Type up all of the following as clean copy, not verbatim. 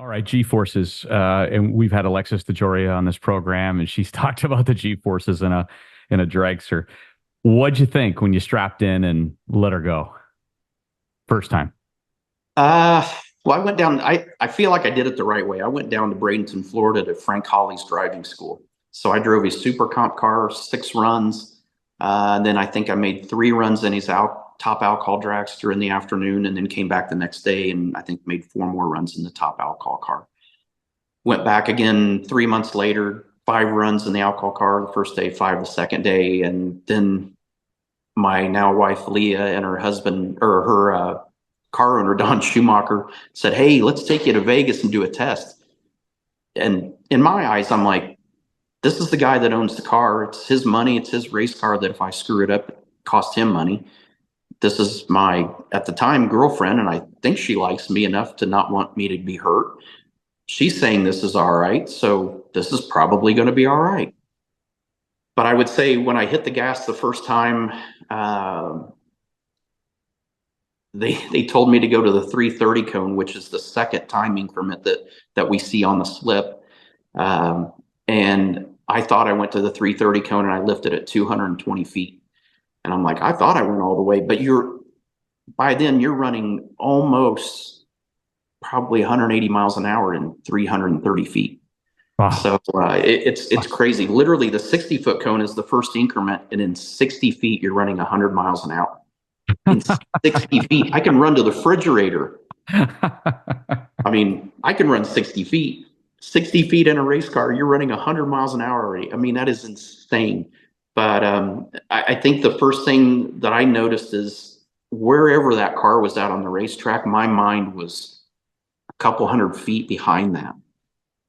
right, G-forces, and we've had Alexis DeJoria on this program, and she's talked about the G-forces in a dragster. What'd you think when you strapped in and let her go first time? Uh, well, I went down. I feel like I did it the right way. I went down to Bradenton, Florida to Frank Holly's driving school. So I drove his super comp car, 6 runs. And then I think I made 3 runs in his top alcohol dragster in the afternoon, and then came back the next day and I think made 4 more runs in the top alcohol car. Went back again 3 months later, 5 runs in the alcohol car the first day, five the second day. And then my now wife Leah and her husband or her car owner Don Schumacher said, "Hey, let's take you to Vegas and do a test." And in my eyes, I'm like, this is the guy that owns the car. It's his money. It's his race car that if I screw it up, it costs him money. This is my, at the time, girlfriend, and I think she likes me enough to not want me to be hurt. She's saying this is all right, so this is probably going to be all right. But I would say when I hit the gas the first time, they told me to go to the 330 cone, which is the second time increment that we see on the slip. And I thought I went to the 330 cone and I lifted at 220 feet. And I'm like, I thought I went all the way, but by then you're running almost probably 180 miles an hour in 330 feet. Wow. So it's crazy. Literally the 60-foot cone is the first increment. And in 60 feet, you're running 100 miles an hour. In 60 feet, I can run to the refrigerator. I mean, I can run 60 feet. 60 feet in a race car, you're running 100 miles an hour already. I mean, that is insane. But I think the first thing that I noticed is wherever that car was at on the racetrack, my mind was a couple hundred feet behind that.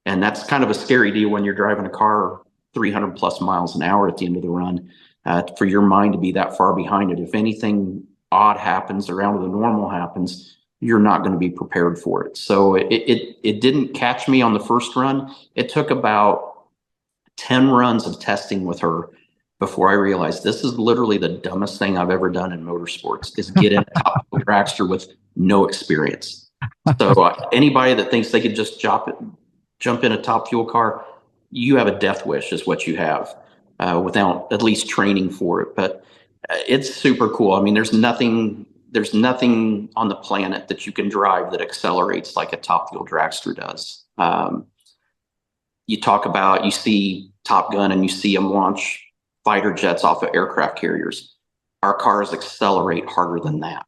And that's kind of a scary deal when you're driving a car 300 plus miles an hour at the end of the run, for your mind to be that far behind it. If anything odd happens or out of the normal happens, you're not going to be prepared for it. So it didn't catch me on the first run. It took about 10 runs of testing with her before I realized this is literally the dumbest thing I've ever done in motorsports, is get in a top dragster with no experience. So anybody that thinks they could just jump in a top fuel car, you have a death wish is what you have, without at least training for it. But it's super cool. I mean, there's nothing on the planet that you can drive that accelerates like a top fuel dragster does. You see Top Gun and you see them launch fighter jets off of aircraft carriers. Our cars accelerate harder than that.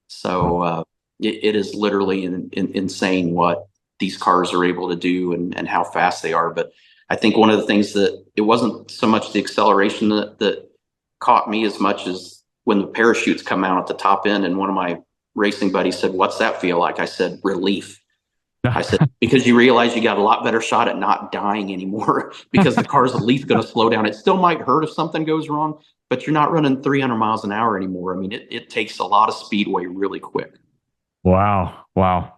So it is literally insane what these cars are able to do and how fast they are. But I think one of the things that it wasn't so much the acceleration that caught me as much as when the parachutes come out at the top end. And one of my racing buddies said, "What's that feel like?" I said, "Relief." I said, because you realize you got a lot better shot at not dying anymore because the car's at least going to slow down. It still might hurt if something goes wrong, but you're not running 300 miles an hour anymore. I mean, it takes a lot of speedway really quick. Wow. Wow.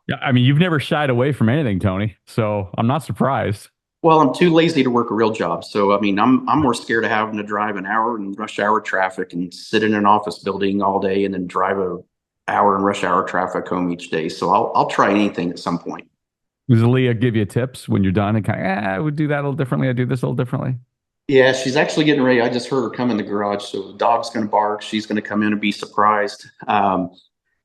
Yeah, I mean, you've never shied away from anything, Tony, so I'm not surprised. Well, I'm too lazy to work a real job. So, I mean, I'm more scared of having to drive an hour in rush hour traffic and sit in an office building all day and then drive an hour in rush hour traffic home each day. So I'll try anything at some point. Does Leah give you tips when you're done and kind of, I would do that a little differently. I do this a little differently. Yeah, she's actually getting ready. I just heard her come in the garage. So the dog's going to bark. She's going to come in and be surprised.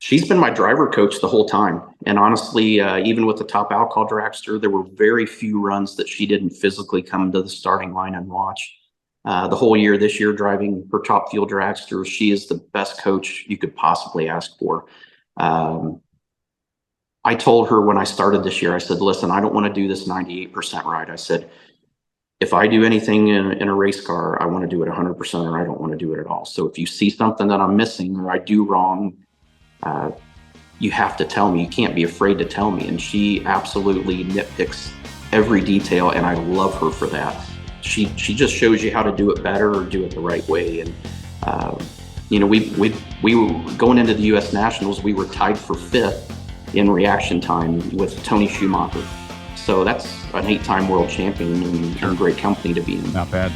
She's been my driver coach the whole time. And honestly, even with the top alcohol dragster, there were very few runs that she didn't physically come to the starting line and watch. The whole year, this year, driving her top fuel dragster, she is the best coach you could possibly ask for. I told her when I started this year, I said, "Listen, I don't want to do this 98% right." I said, if I do anything in a race car, I want to do it 100% or I don't want to do it at all. So if you see something that I'm missing or I do wrong, you have to tell me. You can't be afraid to tell me. And she absolutely nitpicks every detail, and I love her for that. She just shows you how to do it better or do it the right way. And we were going into the U.S. Nationals. We were tied for 5th in reaction time with Tony Schumacher. So that's an 8-time world champion and a great company to be in. Not bad.